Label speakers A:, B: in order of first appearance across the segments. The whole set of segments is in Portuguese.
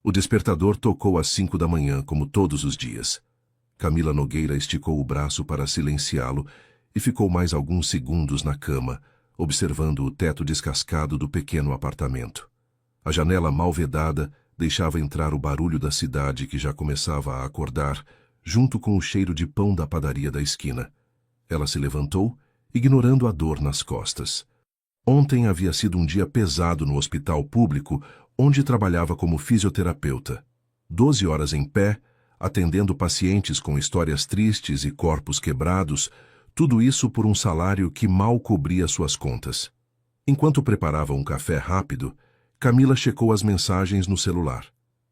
A: O despertador tocou às 5 da manhã, como todos os dias. Camila Nogueira esticou o braço para silenciá-lo e ficou mais alguns segundos na cama, observando o teto descascado do pequeno apartamento. A janela mal vedada deixava entrar o barulho da cidade que já começava a acordar, junto com o cheiro de pão da padaria da esquina. Ela se levantou, ignorando a dor nas costas. Ontem havia sido um dia pesado no hospital público, onde trabalhava como fisioterapeuta. 12 horas em pé, atendendo pacientes com histórias tristes e corpos quebrados, tudo isso por um salário que mal cobria suas contas. Enquanto preparava um café rápido, Camila checou as mensagens no celular.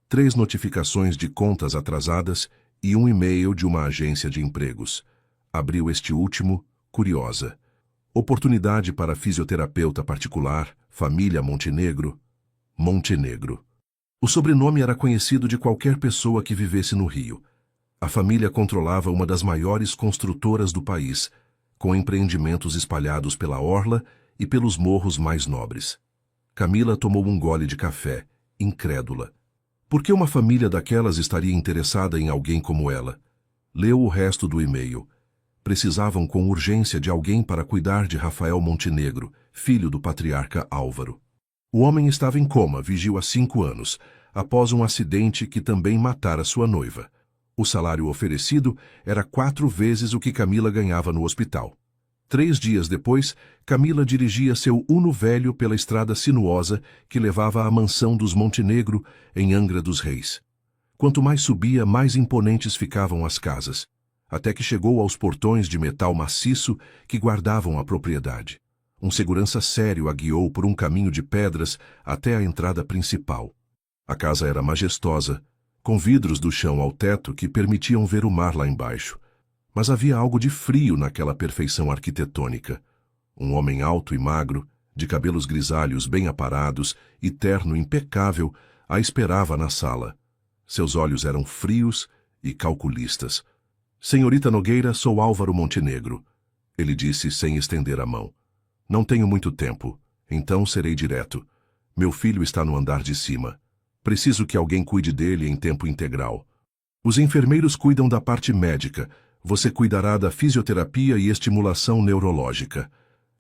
A: 3 notificações de contas atrasadas e um e-mail de uma agência de empregos. Abriu este último, curiosa. Oportunidade para fisioterapeuta particular, família Montenegro. Montenegro. O sobrenome era conhecido de qualquer pessoa que vivesse no Rio. A família controlava uma das maiores construtoras do país, com empreendimentos espalhados pela orla e pelos morros mais nobres. Camila tomou um gole de café, incrédula. Por que uma família daquelas estaria interessada em alguém como ela? Leu o resto do e-mail. Precisavam com urgência de alguém para cuidar de Rafael Montenegro, filho do patriarca Álvaro. O homem estava em coma, vigiu há 5 anos, após um acidente que também matara sua noiva. O salário oferecido era 4 vezes o que Camila ganhava no hospital. 3 dias depois, Camila dirigia seu Uno velho pela estrada sinuosa que levava à mansão dos Montenegro, em Angra dos Reis. Quanto mais subia, mais imponentes ficavam as casas, até que chegou aos portões de metal maciço que guardavam a propriedade. Um segurança sério a guiou por um caminho de pedras até a entrada principal. A casa era majestosa, com vidros do chão ao teto que permitiam ver o mar lá embaixo. Mas havia algo de frio naquela perfeição arquitetônica. Um homem alto e magro, de cabelos grisalhos bem aparados e terno impecável, a esperava na sala. Seus olhos eram frios e calculistas. "Senhorita Nogueira, sou Álvaro Montenegro", ele disse sem estender a mão. "Não tenho muito tempo, então serei direto. Meu filho está no andar de cima. Preciso que alguém cuide dele em tempo integral. Os enfermeiros cuidam da parte médica. Você cuidará da fisioterapia e estimulação neurológica."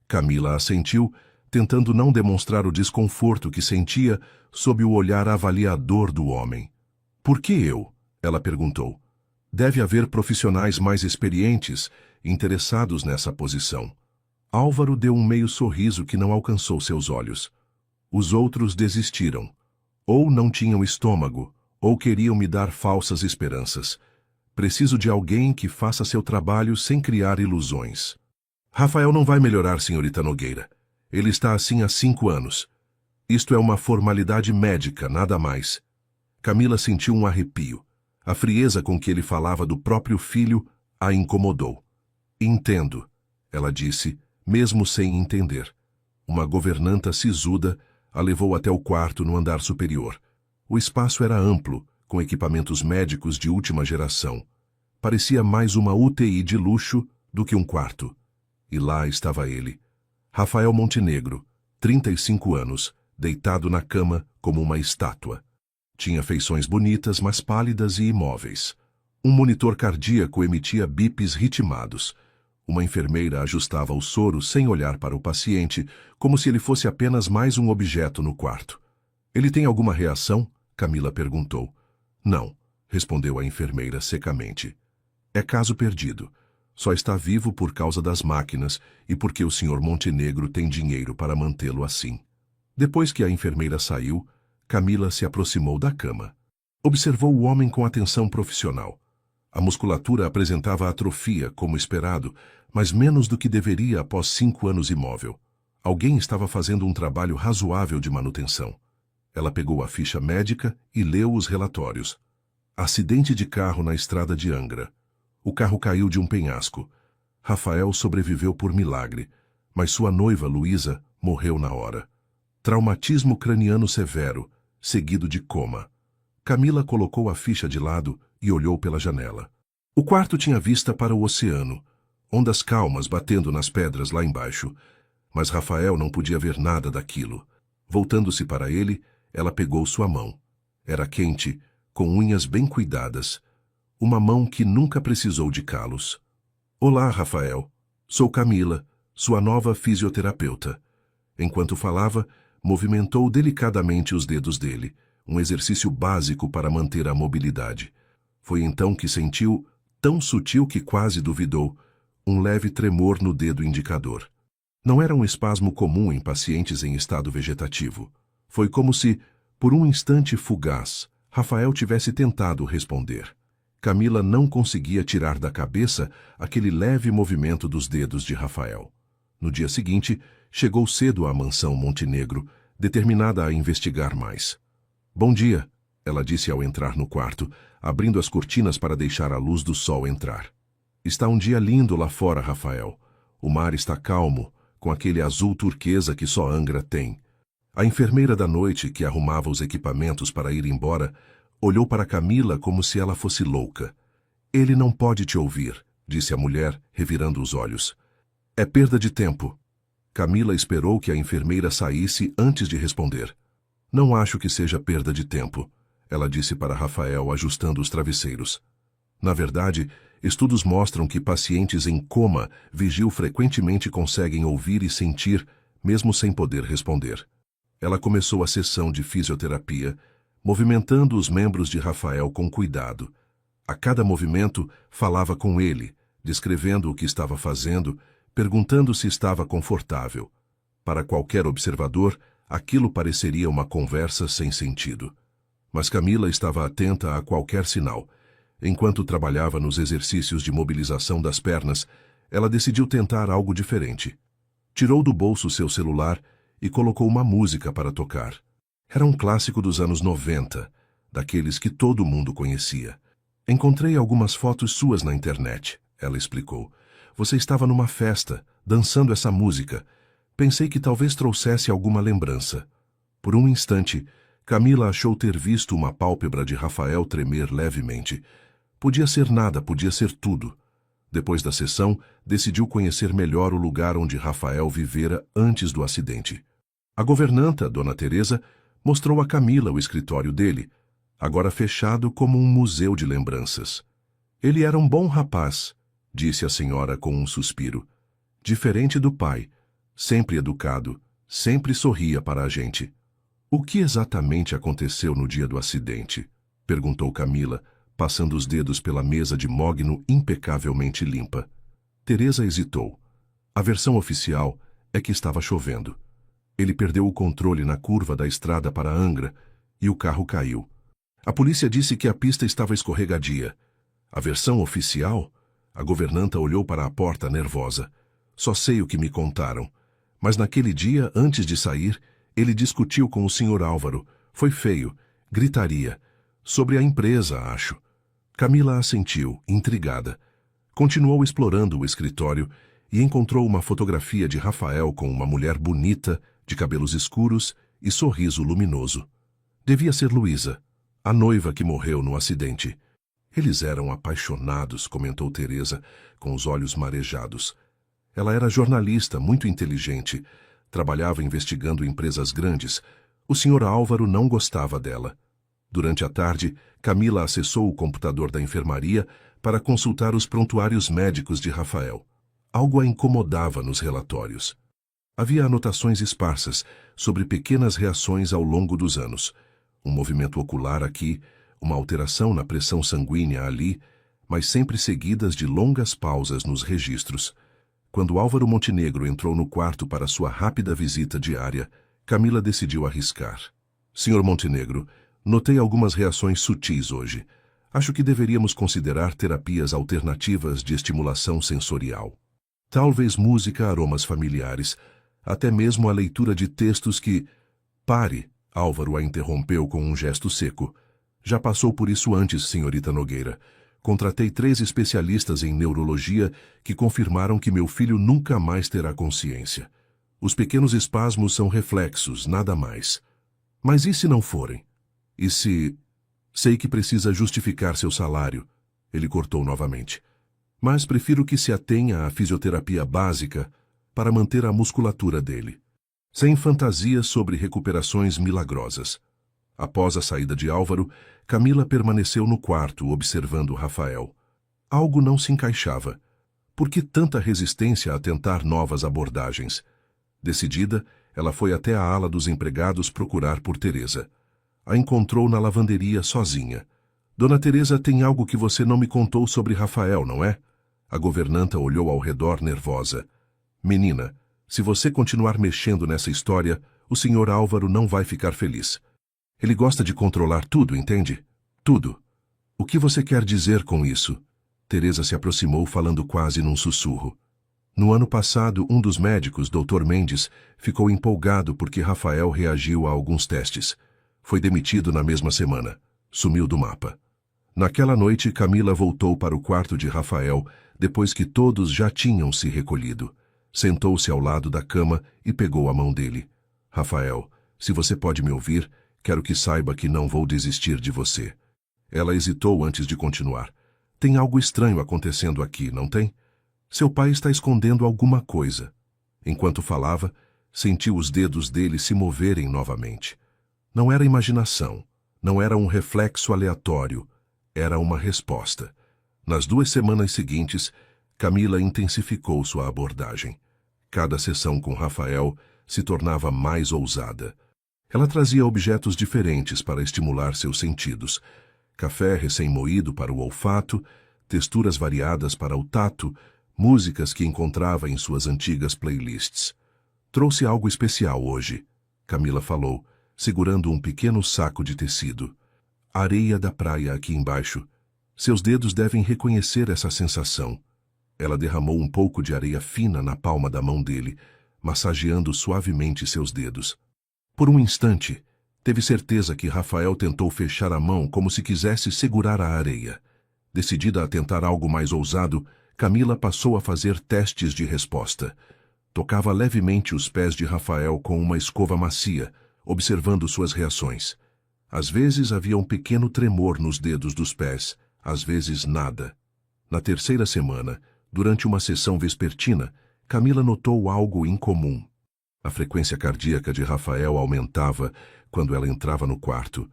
A: Camila assentiu, tentando não demonstrar o desconforto que sentia sob o olhar avaliador do homem. "Por que eu?" ela perguntou. "Deve haver profissionais mais experientes, interessados nessa posição." Álvaro deu um meio sorriso que não alcançou seus olhos. "Os outros desistiram. Ou não tinham estômago, ou queriam me dar falsas esperanças. Preciso de alguém que faça seu trabalho sem criar ilusões." "Rafael não vai melhorar, senhorita Nogueira. Ele está assim há 5 anos. Isto é uma formalidade médica, nada mais." Camila sentiu um arrepio. A frieza com que ele falava do próprio filho a incomodou. "Entendo", ela disse, mesmo sem entender. Uma governanta sisuda a levou até o quarto no andar superior. O espaço era amplo, com equipamentos médicos de última geração. Parecia mais uma UTI de luxo do que um quarto. E lá estava ele, Rafael Montenegro, 35 anos, deitado na cama como uma estátua. Tinha feições bonitas, mas pálidas e imóveis. Um monitor cardíaco emitia bips ritmados. Uma enfermeira ajustava o soro sem olhar para o paciente, como se ele fosse apenas mais um objeto no quarto. "Ele tem alguma reação?" Camila perguntou. "Não", respondeu a enfermeira secamente. "É caso perdido. Só está vivo por causa das máquinas e porque o Sr. Montenegro tem dinheiro para mantê-lo assim." Depois que a enfermeira saiu, Camila se aproximou da cama. Observou o homem com atenção profissional. A musculatura apresentava atrofia, como esperado, mas menos do que deveria após 5 anos imóvel. Alguém estava fazendo um trabalho razoável de manutenção. Ela pegou a ficha médica e leu os relatórios. Acidente de carro na estrada de Angra. O carro caiu de um penhasco. Rafael sobreviveu por milagre, mas sua noiva, Luísa, morreu na hora. Traumatismo craniano severo, seguido de coma. Camila colocou a ficha de lado e olhou pela janela. O quarto tinha vista para o oceano, ondas calmas batendo nas pedras lá embaixo, mas Rafael não podia ver nada daquilo. Voltando-se para ele, ela pegou sua mão. Era quente, com unhas bem cuidadas, uma mão que nunca precisou de calos. Olá, Rafael. Sou Camila, sua nova fisioterapeuta. Enquanto falava, movimentou delicadamente os dedos dele, um exercício básico para manter a mobilidade. Foi então que sentiu, tão sutil que quase duvidou, um leve tremor no dedo indicador. Não era um espasmo comum em pacientes em estado vegetativo. Foi como se, por um instante fugaz, Rafael tivesse tentado responder. Camila não conseguia tirar da cabeça aquele leve movimento dos dedos de Rafael. No dia seguinte, chegou cedo à mansão Montenegro, determinada a investigar mais. Bom dia, ela disse ao entrar no quarto, abrindo as cortinas para deixar a luz do sol entrar. Está um dia lindo lá fora, Rafael. O mar está calmo, com aquele azul turquesa que só Angra tem. A enfermeira da noite, que arrumava os equipamentos para ir embora, olhou para Camila como se ela fosse louca. Ele não pode te ouvir, disse a mulher, revirando os olhos. É perda de tempo. Camila esperou que a enfermeira saísse antes de responder. Não acho que seja perda de tempo, ela disse para Rafael, ajustando os travesseiros. Na verdade, estudos mostram que pacientes em coma vigil frequentemente conseguem ouvir e sentir, mesmo sem poder responder. Ela começou a sessão de fisioterapia, movimentando os membros de Rafael com cuidado. A cada movimento, falava com ele, descrevendo o que estava fazendo, perguntando se estava confortável. Para qualquer observador, aquilo pareceria uma conversa sem sentido. Mas Camila estava atenta a qualquer sinal. Enquanto trabalhava nos exercícios de mobilização das pernas, ela decidiu tentar algo diferente. Tirou do bolso seu celular e colocou uma música para tocar. Era um clássico dos anos 90, daqueles que todo mundo conhecia. Encontrei algumas fotos suas na internet, ela explicou. Você estava numa festa, dançando essa música. Pensei que talvez trouxesse alguma lembrança. Por um instante, Camila achou ter visto uma pálpebra de Rafael tremer levemente. Podia ser nada, podia ser tudo. Depois da sessão, decidiu conhecer melhor o lugar onde Rafael vivera antes do acidente. A governanta, Dona Teresa, mostrou a Camila o escritório dele, agora fechado como um museu de lembranças. Ele era um bom rapaz, disse a senhora com um suspiro. Diferente do pai, sempre educado, sempre sorria para a gente. O que exatamente aconteceu no dia do acidente? Perguntou Camila, passando os dedos pela mesa de mogno impecavelmente limpa. Teresa hesitou. A versão oficial é que estava chovendo. Ele perdeu o controle na curva da estrada para Angra e o carro caiu. A polícia disse que a pista estava escorregadia. A versão oficial? A governanta olhou para a porta nervosa. Só sei o que me contaram. Mas naquele dia, antes de sair, ele discutiu com o Sr. Álvaro. Foi feio. Gritaria. Sobre a empresa, acho. Camila assentiu, intrigada. Continuou explorando o escritório e encontrou uma fotografia de Rafael com uma mulher bonita, de cabelos escuros e sorriso luminoso. Devia ser Luísa, a noiva que morreu no acidente. Eles eram apaixonados, comentou Teresa, com os olhos marejados. Ela era jornalista, muito inteligente. Trabalhava investigando empresas grandes. O Sr. Álvaro não gostava dela. Durante a tarde, Camila acessou o computador da enfermaria para consultar os prontuários médicos de Rafael. Algo a incomodava nos relatórios. Havia anotações esparsas sobre pequenas reações ao longo dos anos. Um movimento ocular aqui, uma alteração na pressão sanguínea ali, mas sempre seguidas de longas pausas nos registros. Quando Álvaro Montenegro entrou no quarto para sua rápida visita diária, Camila decidiu arriscar. Sr. Montenegro, notei algumas reações sutis hoje. Acho que deveríamos considerar terapias alternativas de estimulação sensorial. Talvez música, aromas familiares, até mesmo a leitura de textos que... Pare, Álvaro a interrompeu com um gesto seco. Já passou por isso antes, senhorita Nogueira. Contratei 3 especialistas em neurologia que confirmaram que meu filho nunca mais terá consciência. Os pequenos espasmos são reflexos, nada mais. Mas e se não forem? E se... Sei que precisa justificar seu salário. Ele cortou novamente. Mas prefiro que se atenha à fisioterapia básica para manter a musculatura dele. Sem fantasias sobre recuperações milagrosas. Após a saída de Álvaro, Camila permaneceu no quarto observando Rafael. Algo não se encaixava. Por que tanta resistência a tentar novas abordagens? Decidida, ela foi até a ala dos empregados procurar por Teresa. A encontrou na lavanderia sozinha. Dona Teresa, tem algo que você não me contou sobre Rafael, não é? A governanta olhou ao redor nervosa. Menina, se você continuar mexendo nessa história, o senhor Álvaro não vai ficar feliz. Ele gosta de controlar tudo, entende? Tudo. O que você quer dizer com isso? Teresa se aproximou falando quase num sussurro. No ano passado, um dos médicos, Dr. Mendes, ficou empolgado porque Rafael reagiu a alguns testes. Foi demitido na mesma semana. Sumiu do mapa. Naquela noite, Camila voltou para o quarto de Rafael, depois que todos já tinham se recolhido. Sentou-se ao lado da cama e pegou a mão dele. Rafael, se você pode me ouvir, quero que saiba que não vou desistir de você. Ela hesitou antes de continuar. Tem algo estranho acontecendo aqui, não tem? Seu pai está escondendo alguma coisa. Enquanto falava, sentiu os dedos dele se moverem novamente. Não era imaginação, não era um reflexo aleatório, era uma resposta. Nas 2 semanas seguintes, Camila intensificou sua abordagem. Cada sessão com Rafael se tornava mais ousada. Ela trazia objetos diferentes para estimular seus sentidos. Café recém-moído para o olfato, texturas variadas para o tato, músicas que encontrava em suas antigas playlists. Trouxe algo especial hoje, Camila falou, segurando um pequeno saco de tecido. Areia da praia aqui embaixo. Seus dedos devem reconhecer essa sensação. Ela derramou um pouco de areia fina na palma da mão dele, massageando suavemente seus dedos. Por um instante, teve certeza que Rafael tentou fechar a mão como se quisesse segurar a areia. Decidida a tentar algo mais ousado, Camila passou a fazer testes de resposta. Tocava levemente os pés de Rafael com uma escova macia, observando suas reações. Às vezes havia um pequeno tremor nos dedos dos pés, às vezes nada. Na 3ª semana, durante uma sessão vespertina, Camila notou algo incomum. A frequência cardíaca de Rafael aumentava quando ela entrava no quarto,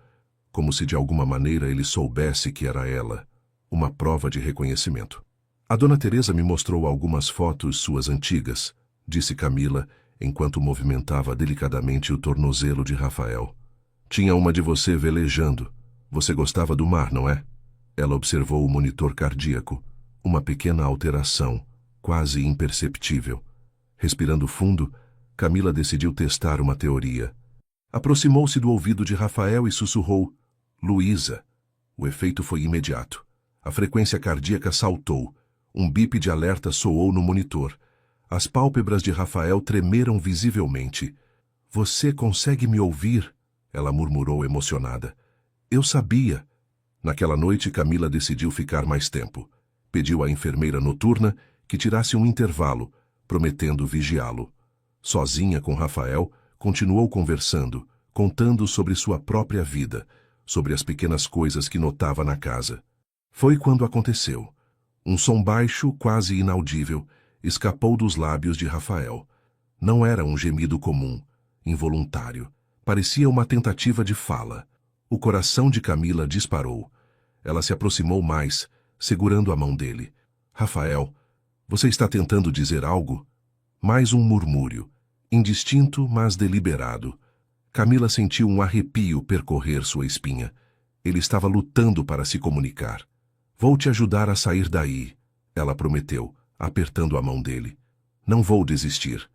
A: como se de alguma maneira ele soubesse que era ela, uma prova de reconhecimento. A dona Teresa me mostrou algumas fotos suas antigas, disse Camila, enquanto movimentava delicadamente o tornozelo de Rafael. Tinha uma de você velejando. Você gostava do mar, não é? Ela observou o monitor cardíaco, uma pequena alteração, quase imperceptível. Respirando fundo, Camila decidiu testar uma teoria. Aproximou-se do ouvido de Rafael e sussurrou, Luísa. O efeito foi imediato. A frequência cardíaca saltou. Um bip de alerta soou no monitor. As pálpebras de Rafael tremeram visivelmente. Você consegue me ouvir? Ela murmurou emocionada. Eu sabia. Naquela noite, Camila decidiu ficar mais tempo. Pediu à enfermeira noturna que tirasse um intervalo, prometendo vigiá-lo. Sozinha com Rafael, continuou conversando, contando sobre sua própria vida, sobre as pequenas coisas que notava na casa. Foi quando aconteceu. Um som baixo, quase inaudível, escapou dos lábios de Rafael. Não era um gemido comum, involuntário. Parecia uma tentativa de fala. O coração de Camila disparou. Ela se aproximou mais, segurando a mão dele. Rafael, você está tentando dizer algo? Mais um murmúrio, indistinto, mas deliberado. Camila sentiu um arrepio percorrer sua espinha. Ele estava lutando para se comunicar. Vou te ajudar a sair daí, ela prometeu, apertando a mão dele. Não vou desistir.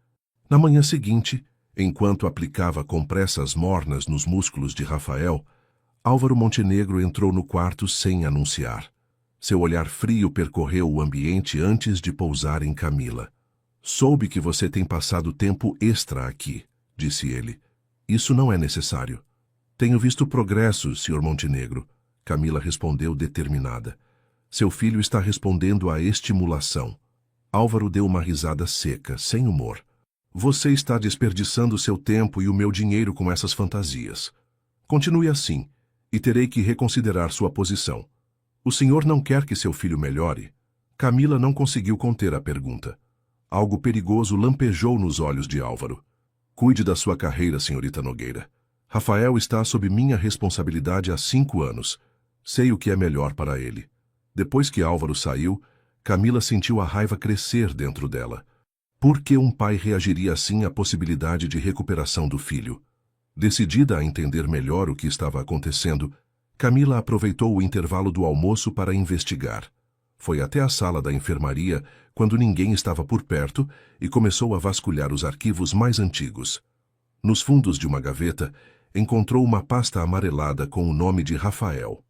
A: Na manhã seguinte, enquanto aplicava compressas mornas nos músculos de Rafael, Álvaro Montenegro entrou no quarto sem anunciar. Seu olhar frio percorreu o ambiente antes de pousar em Camila. Soube que você tem passado tempo extra aqui, disse ele. Isso não é necessário. Tenho visto progresso, Sr. Montenegro, Camila respondeu determinada. Seu filho está respondendo à estimulação. Álvaro deu uma risada seca, sem humor. Você está desperdiçando seu tempo e o meu dinheiro com essas fantasias. Continue assim, e terei que reconsiderar sua posição. O senhor não quer que seu filho melhore? Camila não conseguiu conter a pergunta. Algo perigoso lampejou nos olhos de Álvaro. Cuide da sua carreira, senhorita Nogueira. Rafael está sob minha responsabilidade há 5 anos. Sei o que é melhor para ele. Depois que Álvaro saiu, Camila sentiu a raiva crescer dentro dela. Por que um pai reagiria assim à possibilidade de recuperação do filho? Decidida a entender melhor o que estava acontecendo, Camila aproveitou o intervalo do almoço para investigar. Foi até a sala da enfermaria quando ninguém estava por perto e começou a vasculhar os arquivos mais antigos. Nos fundos de uma gaveta, encontrou uma pasta amarelada com o nome de Rafael.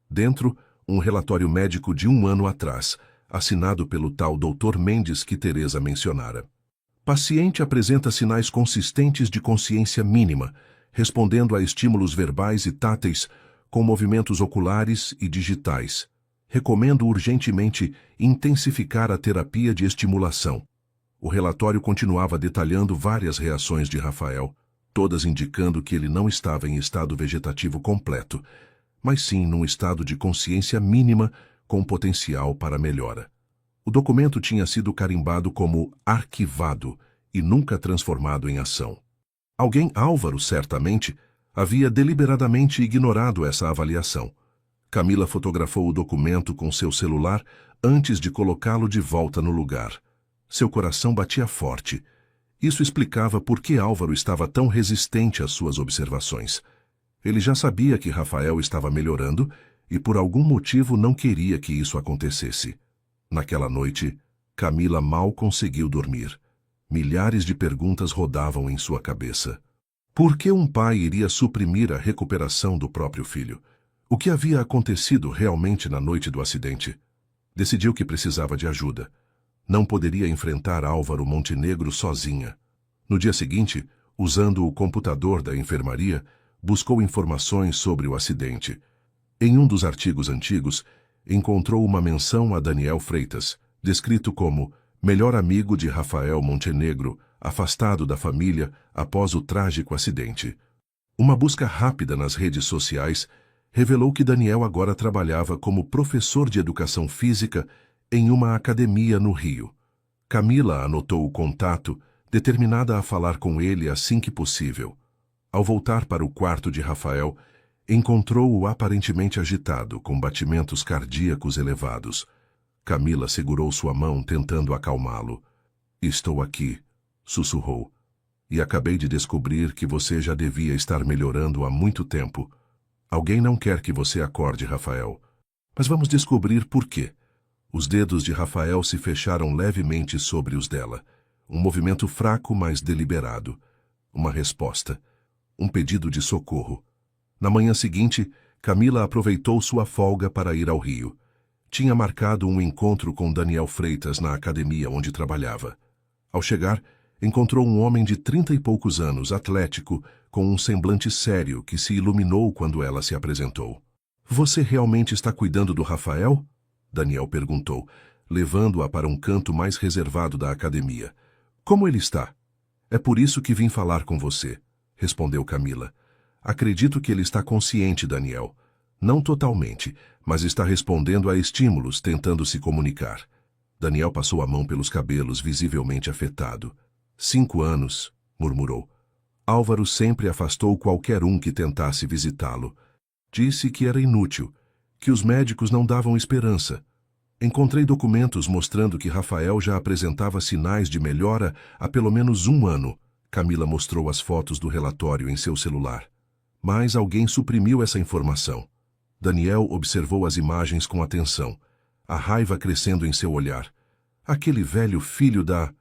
A: Dentro, um relatório médico de 1 ano atrás, assinado pelo tal Dr. Mendes que Teresa mencionara. Paciente apresenta sinais consistentes de consciência mínima, respondendo a estímulos verbais e táteis, com movimentos oculares e digitais. Recomendo urgentemente intensificar a terapia de estimulação. O relatório continuava detalhando várias reações de Rafael, todas indicando que ele não estava em estado vegetativo completo, mas sim num estado de consciência mínima com potencial para melhora. O documento tinha sido carimbado como arquivado e nunca transformado em ação. Alguém, Álvaro, certamente, havia deliberadamente ignorado essa avaliação. Camila fotografou o documento com seu celular antes de colocá-lo de volta no lugar. Seu coração batia forte. Isso explicava por que Álvaro estava tão resistente às suas observações. Ele já sabia que Rafael estava melhorando e por algum motivo não queria que isso acontecesse. Naquela noite, Camila mal conseguiu dormir. Milhares de perguntas rodavam em sua cabeça. Por que um pai iria suprimir a recuperação do próprio filho? O que havia acontecido realmente na noite do acidente? Decidiu que precisava de ajuda. Não poderia enfrentar Álvaro Montenegro sozinha. No dia seguinte, usando o computador da enfermaria, buscou informações sobre o acidente. Em um dos artigos antigos, encontrou uma menção a Daniel Freitas, descrito como melhor amigo de Rafael Montenegro, afastado da família após o trágico acidente. Uma busca rápida nas redes sociais revelou que Daniel agora trabalhava como professor de educação física em uma academia no Rio. Camila anotou o contato, determinada a falar com ele assim que possível. Ao voltar para o quarto de Rafael, encontrou-o aparentemente agitado, com batimentos cardíacos elevados. Camila segurou sua mão, tentando acalmá-lo. "Estou aqui", sussurrou. "E acabei de descobrir que você já devia estar melhorando há muito tempo. Alguém não quer que você acorde, Rafael. Mas vamos descobrir por quê." Os dedos de Rafael se fecharam levemente sobre os dela. Um movimento fraco, mas deliberado. Uma resposta. Um pedido de socorro. Na manhã seguinte, Camila aproveitou sua folga para ir ao Rio. Tinha marcado um encontro com Daniel Freitas na academia onde trabalhava. Ao chegar, encontrou um homem de 30 e poucos anos, atlético, com um semblante sério que se iluminou quando ela se apresentou. "Você realmente está cuidando do Rafael?" Daniel perguntou, levando-a para um canto mais reservado da academia. "Como ele está?" "É por isso que vim falar com você", respondeu Camila. "Acredito que ele está consciente, Daniel. Não totalmente, mas está respondendo a estímulos, tentando se comunicar." Daniel passou a mão pelos cabelos, visivelmente afetado. 5 anos, murmurou. Álvaro sempre afastou qualquer um que tentasse visitá-lo. Disse que era inútil, que os médicos não davam esperança. Encontrei documentos mostrando que Rafael já apresentava sinais de melhora há pelo menos 1 ano. Camila mostrou as fotos do relatório em seu celular. Mas alguém suprimiu essa informação. Daniel observou as imagens com atenção, a raiva crescendo em seu olhar. Aquele velho filho da...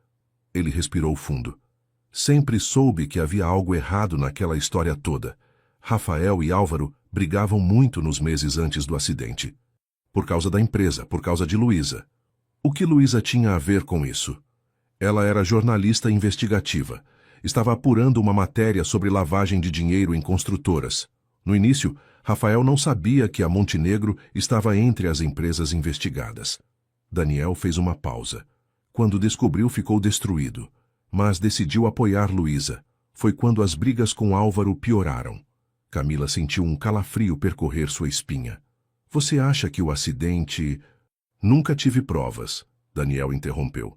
A: Ele respirou fundo. Sempre soube que havia algo errado naquela história toda. Rafael e Álvaro brigavam muito nos meses antes do acidente. Por causa da empresa, por causa de Luísa. O que Luísa tinha a ver com isso? Ela era jornalista investigativa. Estava apurando uma matéria sobre lavagem de dinheiro em construtoras. No início, Rafael não sabia que a Montenegro estava entre as empresas investigadas. Daniel fez uma pausa. Quando descobriu, ficou destruído. Mas decidiu apoiar Luísa. Foi quando as brigas com Álvaro pioraram. Camila sentiu um calafrio percorrer sua espinha. "Você acha que o acidente..." "Nunca tive provas", Daniel interrompeu.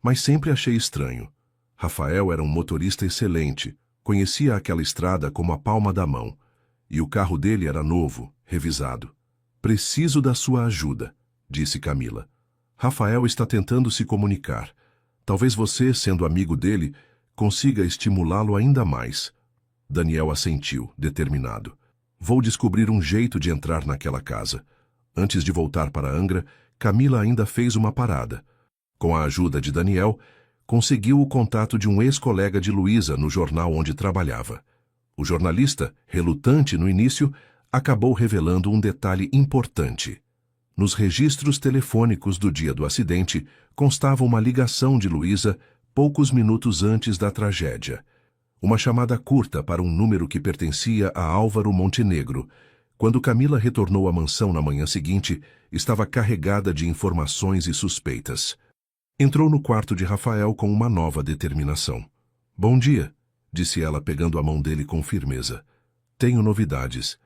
A: "Mas sempre achei estranho. Rafael era um motorista excelente, Conhecia aquela estrada como a palma da mão, e o carro dele era novo, revisado. Preciso da sua ajuda, disse Camila. Rafael está tentando se comunicar. Talvez você, sendo amigo dele, consiga estimulá-lo ainda mais. Daniel assentiu, determinado. Vou descobrir um jeito de entrar naquela casa. Antes de voltar para Angra, Camila ainda fez uma parada. Com a ajuda de Daniel, conseguiu o contato de um ex-colega de Luísa no jornal onde trabalhava. O jornalista, relutante no início, acabou revelando um detalhe importante. Nos registros telefônicos do dia do acidente, constava uma ligação de Luísa poucos minutos antes da tragédia. Uma chamada curta para um número que pertencia a Álvaro Montenegro. Quando Camila retornou à mansão na manhã seguinte, estava carregada de informações e suspeitas. Entrou no quarto de Rafael com uma nova determinação. Bom dia, disse ela pegando a mão dele com firmeza. Tenho novidades.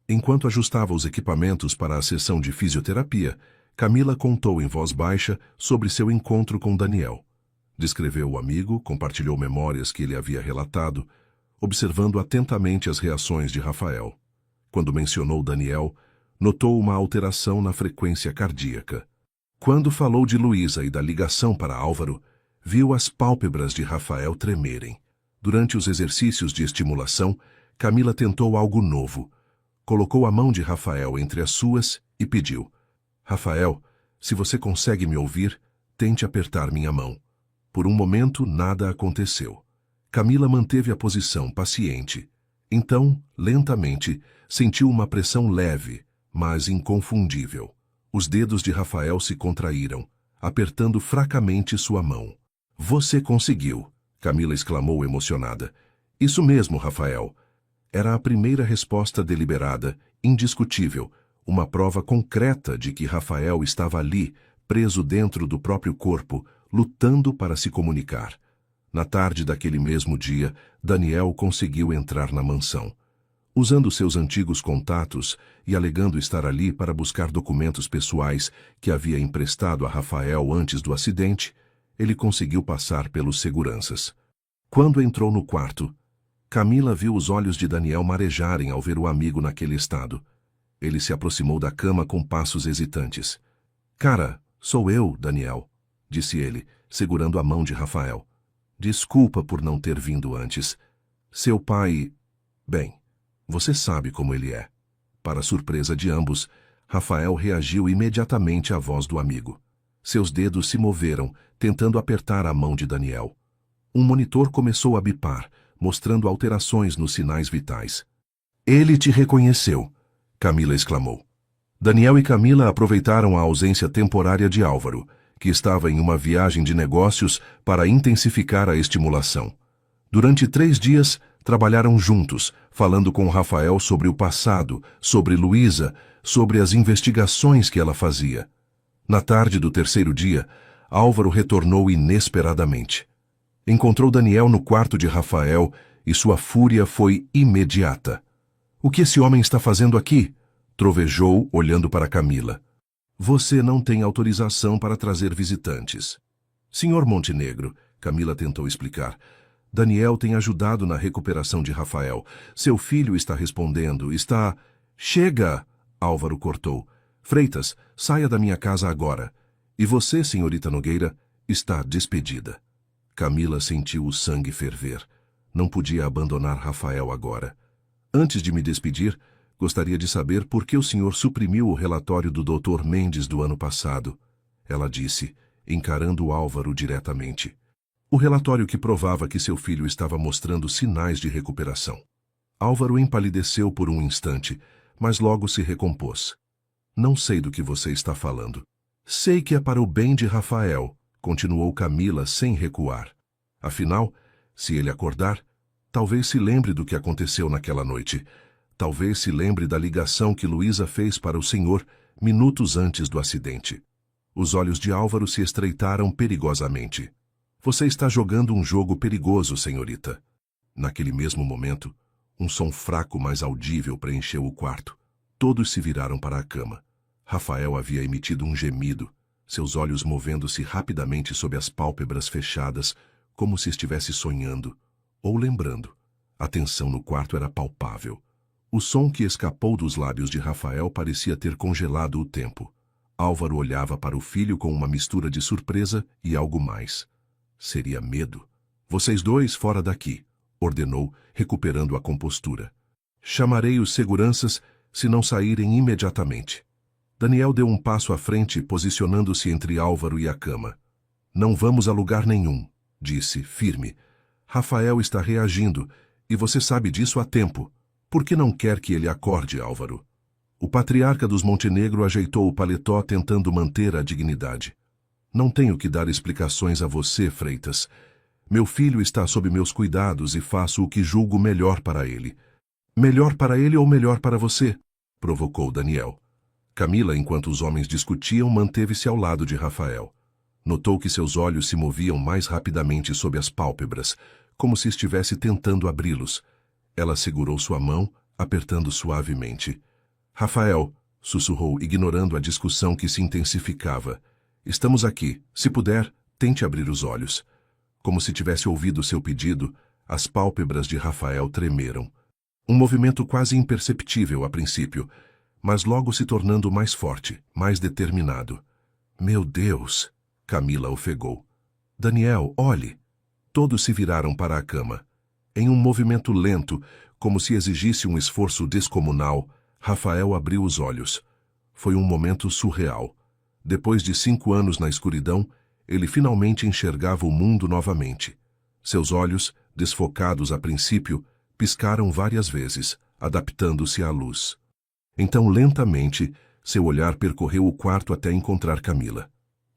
A: Enquanto ajustava os equipamentos para a sessão de fisioterapia, Camila contou em voz baixa sobre seu encontro com Daniel. Descreveu o amigo, compartilhou memórias que ele havia relatado, observando atentamente as reações de Rafael. Quando mencionou Daniel, notou uma alteração na frequência cardíaca. Quando falou de Luísa e da ligação para Álvaro, viu as pálpebras de Rafael tremerem. Durante os exercícios de estimulação, Camila tentou algo novo. Colocou a mão de Rafael entre as suas e pediu: Rafael, se você consegue me ouvir, tente apertar minha mão. Por um momento, nada aconteceu. Camila manteve a posição paciente. Então, lentamente, sentiu uma pressão leve, mas inconfundível. Os dedos de Rafael se contraíram, apertando fracamente sua mão. Você conseguiu, Camila exclamou emocionada. Isso mesmo, Rafael. Era a primeira resposta deliberada, indiscutível, uma prova concreta de que Rafael estava ali, preso dentro do próprio corpo, lutando para se comunicar. Na tarde daquele mesmo dia, Daniel conseguiu entrar na mansão. Usando seus antigos contatos e alegando estar ali para buscar documentos pessoais que havia emprestado a Rafael antes do acidente, ele conseguiu passar pelos seguranças. Quando entrou no quarto, Camila viu os olhos de Daniel marejarem ao ver o amigo naquele estado. Ele se aproximou da cama com passos hesitantes. Cara, sou eu, Daniel, disse ele, segurando a mão de Rafael. Desculpa por não ter vindo antes. Seu pai... Bem, você sabe como ele é. Para surpresa de ambos, Rafael reagiu imediatamente à voz do amigo. Seus dedos se moveram, tentando apertar a mão de Daniel. Um monitor começou a bipar, mostrando alterações nos sinais vitais. Ele te reconheceu, Camila exclamou. Daniel e Camila aproveitaram a ausência temporária de Álvaro, que estava em uma viagem de negócios para intensificar a estimulação. Durante 3 dias, trabalharam juntos, falando com Rafael sobre o passado, sobre Luísa, sobre as investigações que ela fazia. Na tarde do 3º dia, Álvaro retornou inesperadamente. Encontrou Daniel no quarto de Rafael e sua fúria foi imediata. O que esse homem está fazendo aqui? Trovejou, olhando para Camila. Você não tem autorização para trazer visitantes. Senhor Montenegro, Camila tentou explicar. Daniel tem ajudado na recuperação de Rafael. Seu filho está respondendo, está... Chega! Álvaro cortou. Freitas, saia da minha casa agora. E você, senhorita Nogueira, está despedida. Camila sentiu o sangue ferver. Não podia abandonar Rafael agora. Antes de me despedir, gostaria de saber por que o senhor suprimiu o relatório do Dr. Mendes do ano passado. Ela disse, encarando Álvaro diretamente. O relatório que provava que seu filho estava mostrando sinais de recuperação. Álvaro empalideceu por um instante, mas logo se recompôs. Não sei do que você está falando. Sei que é para o bem de Rafael, continuou Camila sem recuar. Afinal, se ele acordar, talvez se lembre do que aconteceu naquela noite. Talvez se lembre da ligação que Luísa fez para o senhor minutos antes do acidente. Os olhos de Álvaro se estreitaram perigosamente. Você está jogando um jogo perigoso, senhorita. Naquele mesmo momento, um som fraco mas audível preencheu o quarto. Todos se viraram para a cama. Rafael havia emitido um gemido, seus olhos movendo-se rapidamente sob as pálpebras fechadas, como se estivesse sonhando, ou lembrando. A tensão no quarto era palpável. O som que escapou dos lábios de Rafael parecia ter congelado o tempo. Álvaro olhava para o filho com uma mistura de surpresa e algo mais. Seria medo. Vocês dois fora daqui, ordenou, recuperando a compostura. Chamarei os seguranças se não saírem imediatamente. Daniel deu um passo à frente, posicionando-se entre Álvaro e a cama. Não vamos a lugar nenhum, disse, firme. Rafael está reagindo, e você sabe disso há tempo. Por que não quer que ele acorde, Álvaro? O patriarca dos Montenegro ajeitou o paletó tentando manter a dignidade. Não tenho que dar explicações a você, Freitas. Meu filho está sob meus cuidados e faço o que julgo melhor para ele. Melhor para ele ou melhor para você? Provocou Daniel. Camila, enquanto os homens discutiam, manteve-se ao lado de Rafael. Notou que seus olhos se moviam mais rapidamente sob as pálpebras, como se estivesse tentando abri-los. Ela segurou sua mão, apertando suavemente. Rafael, sussurrou, ignorando a discussão que se intensificava. Estamos aqui. Se puder, tente abrir os olhos. Como se tivesse ouvido seu pedido, as pálpebras de Rafael tremeram. Um movimento quase imperceptível a princípio, mas logo se tornando mais forte, mais determinado. Meu Deus! Camila ofegou. Daniel, olhe! Todos se viraram para a cama. Em um movimento lento, como se exigisse um esforço descomunal, Rafael abriu os olhos. Foi um momento surreal. Depois de 5 anos na escuridão, ele finalmente enxergava o mundo novamente. Seus olhos, desfocados a princípio, piscaram várias vezes, adaptando-se à luz. Então, lentamente, seu olhar percorreu o quarto até encontrar Camila.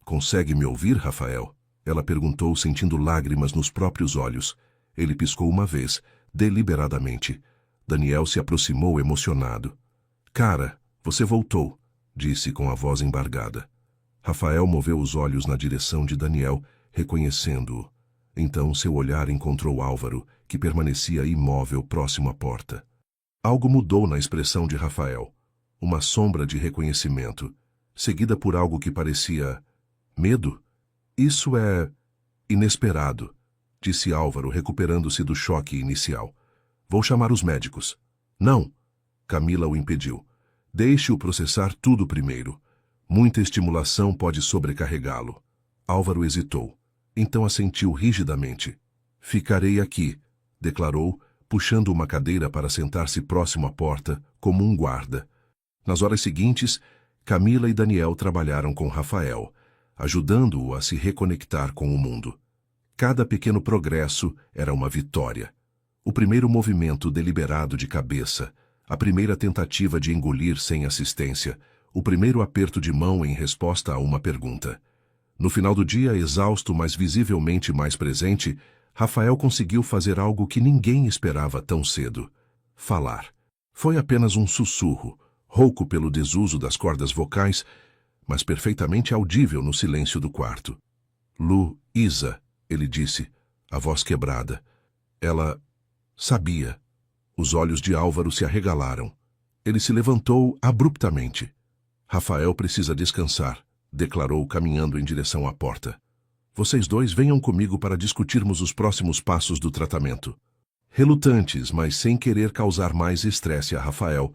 A: Consegue me ouvir, Rafael? Ela perguntou, sentindo lágrimas nos próprios olhos. Ele piscou uma vez, deliberadamente. Daniel se aproximou emocionado. Cara, você voltou, disse com a voz embargada. Rafael moveu os olhos na direção de Daniel, reconhecendo-o. Então seu olhar encontrou Álvaro, que permanecia imóvel próximo à porta. Algo mudou na expressão de Rafael. Uma sombra de reconhecimento, seguida por algo que parecia... medo? Isso é... inesperado, disse Álvaro, recuperando-se do choque inicial. Vou chamar os médicos. Não, Camila o impediu. Deixe-o processar tudo primeiro. Muita estimulação pode sobrecarregá-lo. Álvaro hesitou. Então assentiu rigidamente. Ficarei aqui, declarou, puxando uma cadeira para sentar-se próximo à porta, como um guarda. Nas horas seguintes, Camila e Daniel trabalharam com Rafael, ajudando-o a se reconectar com o mundo. Cada pequeno progresso era uma vitória. O primeiro movimento deliberado de cabeça, a primeira tentativa de engolir sem assistência, o primeiro aperto de mão em resposta a uma pergunta. No final do dia, exausto, mas visivelmente mais presente, Rafael conseguiu fazer algo que ninguém esperava tão cedo. Falar. Foi apenas um sussurro, rouco pelo desuso das cordas vocais, mas perfeitamente audível no silêncio do quarto. Isa, ele disse, a voz quebrada. Ela sabia. Os olhos de Álvaro se arregalaram. Ele se levantou abruptamente. Rafael precisa descansar, declarou, caminhando em direção à porta. Vocês dois venham comigo para discutirmos os próximos passos do tratamento. Relutantes, mas sem querer causar mais estresse a Rafael,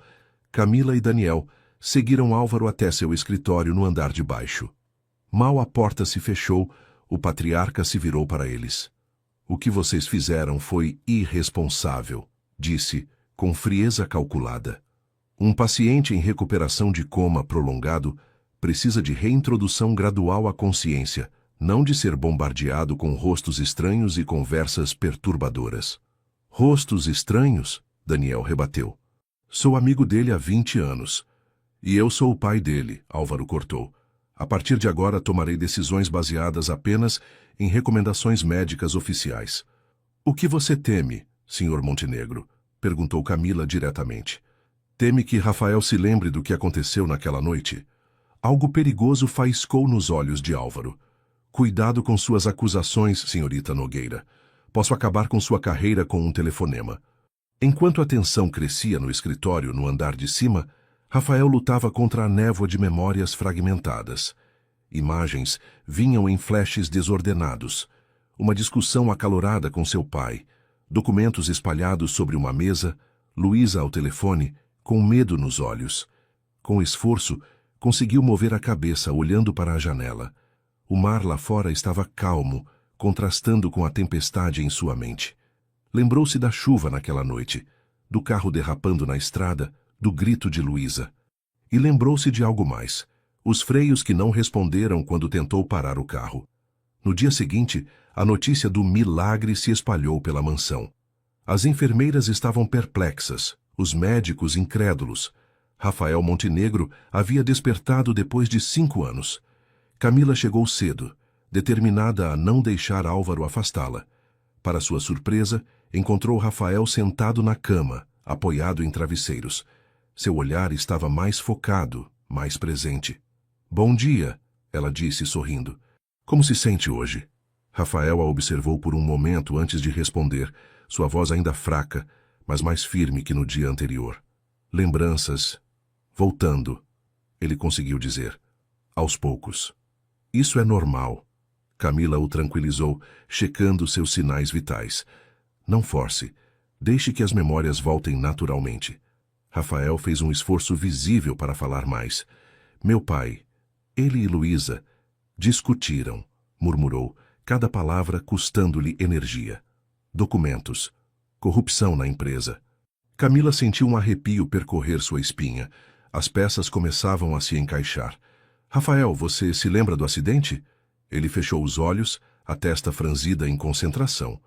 A: Camila e Daniel seguiram Álvaro até seu escritório no andar de baixo. Mal a porta se fechou, o patriarca se virou para eles. O que vocês fizeram foi irresponsável, disse, com frieza calculada. Um paciente em recuperação de coma prolongado precisa de reintrodução gradual à consciência, não de ser bombardeado com rostos estranhos e conversas perturbadoras. Rostos estranhos? Daniel rebateu. Sou amigo dele há 20 anos. E eu sou o pai dele, Álvaro cortou. A partir de agora tomarei decisões baseadas apenas em recomendações médicas oficiais. O que você teme, Sr. Montenegro? Perguntou Camila diretamente. Teme que Rafael se lembre do que aconteceu naquela noite? Algo perigoso faiscou nos olhos de Álvaro. Cuidado com suas acusações, senhorita Nogueira. Posso acabar com sua carreira com um telefonema. Enquanto a tensão crescia no escritório no andar de cima, Rafael lutava contra a névoa de memórias fragmentadas. Imagens vinham em flashes desordenados. Uma discussão acalorada com seu pai. Documentos espalhados sobre uma mesa, Luísa ao telefone, com medo nos olhos. Com esforço, conseguiu mover a cabeça olhando para a janela. O mar lá fora estava calmo, contrastando com a tempestade em sua mente. Lembrou-se da chuva naquela noite, do carro derrapando na estrada, do grito de Luísa. E lembrou-se de algo mais: os freios que não responderam quando tentou parar o carro. No dia seguinte, a notícia do milagre se espalhou pela mansão. As enfermeiras estavam perplexas, os médicos incrédulos. Rafael Montenegro havia despertado depois de 5 anos. Camila chegou cedo, determinada a não deixar Álvaro afastá-la. Para sua surpresa, encontrou Rafael sentado na cama, apoiado em travesseiros. Seu olhar estava mais focado, mais presente. "Bom dia", ela disse sorrindo. "Como se sente hoje?" Rafael a observou por um momento antes de responder, sua voz ainda fraca, mas mais firme que no dia anterior. "Lembranças. Voltando", ele conseguiu dizer. "Aos poucos." "Isso é normal." Camila o tranquilizou, checando seus sinais vitais. "Não force. Deixe que as memórias voltem naturalmente." Rafael fez um esforço visível para falar mais. "Meu pai, ele e Luísa discutiram", murmurou, cada palavra custando-lhe energia. "Documentos. Corrupção na empresa." Camila sentiu um arrepio percorrer sua espinha. As peças começavam a se encaixar. "Rafael, você se lembra do acidente?" Ele fechou os olhos, a testa franzida em concentração.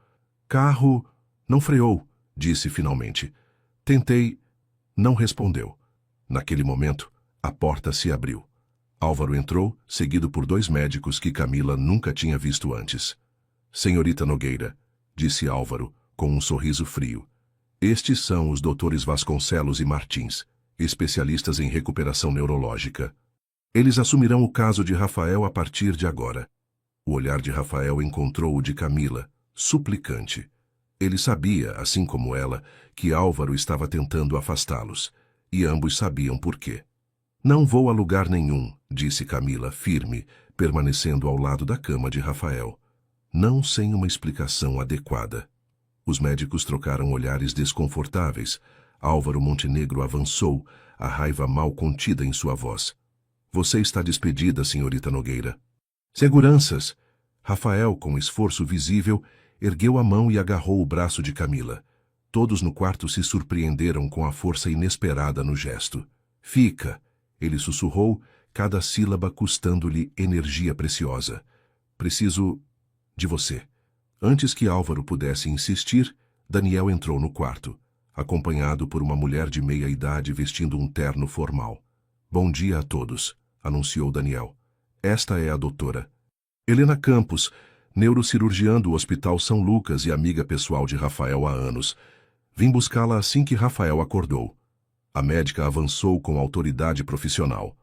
A: "Carro não freou", disse finalmente. "Tentei." Não respondeu. Naquele momento, a porta se abriu. Álvaro entrou, seguido por 2 médicos que Camila nunca tinha visto antes. "Senhorita Nogueira", disse Álvaro, com um sorriso frio. "Estes são os doutores Vasconcelos e Martins, especialistas em recuperação neurológica. Eles assumirão o caso de Rafael a partir de agora." O olhar de Rafael encontrou o de Camila, suplicante. Ele sabia, assim como ela, que Álvaro estava tentando afastá-los, e ambos sabiam por quê. "Não vou a lugar nenhum", disse Camila, firme, permanecendo ao lado da cama de Rafael. Não sem uma explicação adequada. Os médicos trocaram olhares desconfortáveis. Álvaro Montenegro avançou, a raiva mal contida em sua voz. "Você está despedida, senhorita Nogueira." "Seguranças!" Rafael, com esforço visível, ergueu a mão e agarrou o braço de Camila. Todos no quarto se surpreenderam com a força inesperada no gesto. "Fica!" ele sussurrou, cada sílaba custando-lhe energia preciosa. "Preciso de você." Antes que Álvaro pudesse insistir, Daniel entrou no quarto, acompanhado por uma mulher de meia idade vestindo um terno formal. "Bom dia a todos", anunciou Daniel. "Esta é a doutora Helena Campos, neurocirurgiã do Hospital São Lucas e amiga pessoal de Rafael há anos. Vim buscá-la assim que Rafael acordou." A médica avançou com autoridade profissional.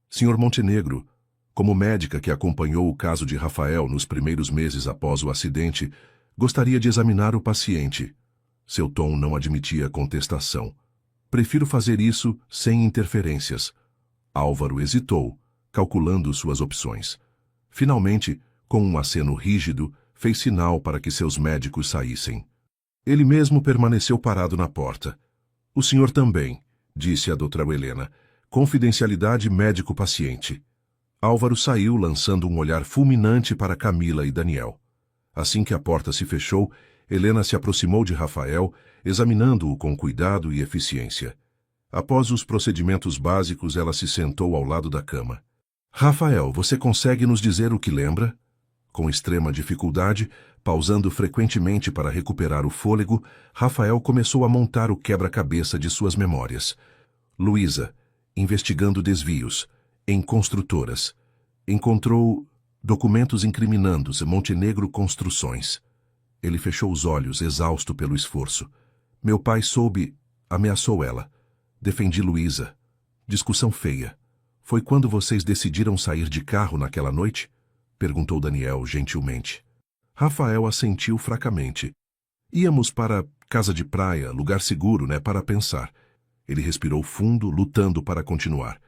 A: "Senhor Montenegro, como médica que acompanhou o caso de Rafael nos primeiros meses após o acidente, gostaria de examinar o paciente." Seu tom não admitia contestação. "Prefiro fazer isso sem interferências." Álvaro hesitou, calculando suas opções. Finalmente, com um aceno rígido, fez sinal para que seus médicos saíssem. Ele mesmo permaneceu parado na porta. "O senhor também", disse a doutora Helena. "Confidencialidade médico-paciente." Álvaro saiu, lançando um olhar fulminante para Camila e Daniel. Assim que a porta se fechou, Helena se aproximou de Rafael, examinando-o com cuidado e eficiência. Após os procedimentos básicos, ela se sentou ao lado da cama. "Rafael, você consegue nos dizer o que lembra?" Com extrema dificuldade, pausando frequentemente para recuperar o fôlego, Rafael começou a montar o quebra-cabeça de suas memórias. Luísa, investigando desvios, em construtoras. Encontrou documentos incriminando Montenegro Construções. Ele fechou os olhos, exausto pelo esforço. "Meu pai soube, ameaçou ela. Defendi Luísa. Discussão feia. Foi quando vocês decidiram sair de carro naquela noite?" perguntou Daniel gentilmente. Rafael assentiu fracamente. "Íamos para casa de praia, lugar seguro, né, para pensar." Ele respirou fundo, lutando para continuar.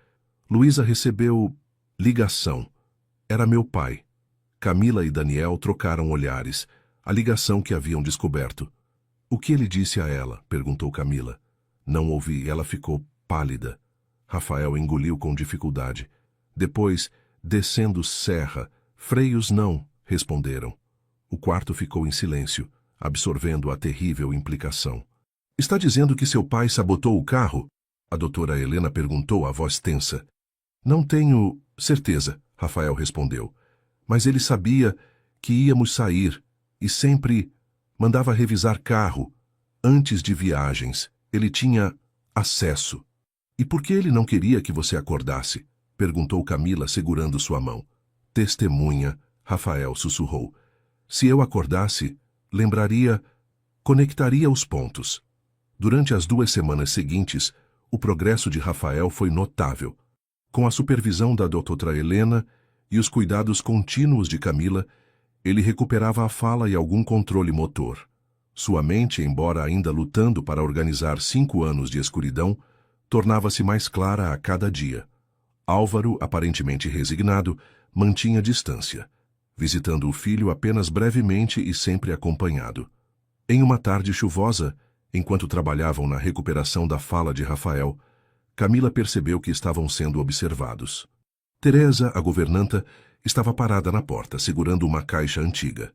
A: "Luísa recebeu ligação. Era meu pai." Camila e Daniel trocaram olhares, a ligação que haviam descoberto. O que ele disse a ela? Perguntou Camila. Não ouvi, ela ficou pálida. Rafael engoliu com dificuldade. Depois, descendo serra, freios não, responderam. O quarto ficou em silêncio, absorvendo a terrível implicação. Está dizendo que seu pai sabotou o carro? A doutora Helena perguntou a voz tensa. Não tenho certeza, Rafael respondeu. Mas ele sabia que íamos sair e sempre mandava revisar carro. Antes de viagens, ele tinha acesso. E por que ele não queria que você acordasse? Perguntou Camila, segurando sua mão. Testemunha, Rafael sussurrou. Se eu acordasse, lembraria, conectaria os pontos. Durante as 2 semanas seguintes, o progresso de Rafael foi notável. Com a supervisão da doutora Helena e os cuidados contínuos de Camila, ele recuperava a fala e algum controle motor. Sua mente, embora ainda lutando para organizar 5 anos de escuridão, tornava-se mais clara a cada dia. Álvaro, aparentemente resignado, mantinha distância, visitando o filho apenas brevemente e sempre acompanhado. Em uma tarde chuvosa, enquanto trabalhavam na recuperação da fala de Rafael, Camila percebeu que estavam sendo observados. Teresa, a governanta, estava parada na porta, segurando uma caixa antiga.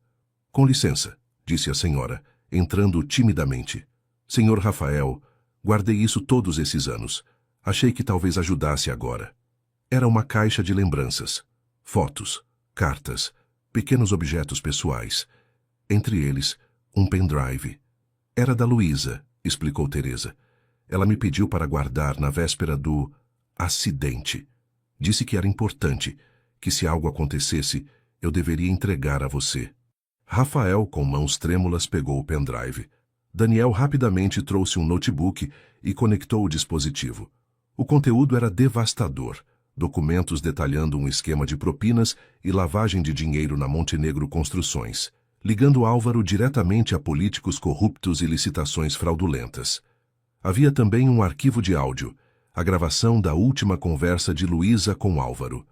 A: Com licença, disse a senhora, entrando timidamente. Senhor Rafael, guardei isso todos esses anos. Achei que talvez ajudasse agora. Era uma caixa de lembranças. Fotos, cartas, pequenos objetos pessoais. Entre eles, um pendrive. Era da Luísa, explicou Teresa. Ela me pediu para guardar na véspera do acidente. Disse que era importante, que se algo acontecesse, eu deveria entregar a você. Rafael, com mãos trêmulas, pegou o pendrive. Daniel rapidamente trouxe um notebook e conectou o dispositivo. O conteúdo era devastador. Documentos detalhando um esquema de propinas e lavagem de dinheiro na Montenegro Construções, ligando Álvaro diretamente a políticos corruptos e licitações fraudulentas. Havia também um arquivo de áudio, a gravação da última conversa de Luísa com Álvaro.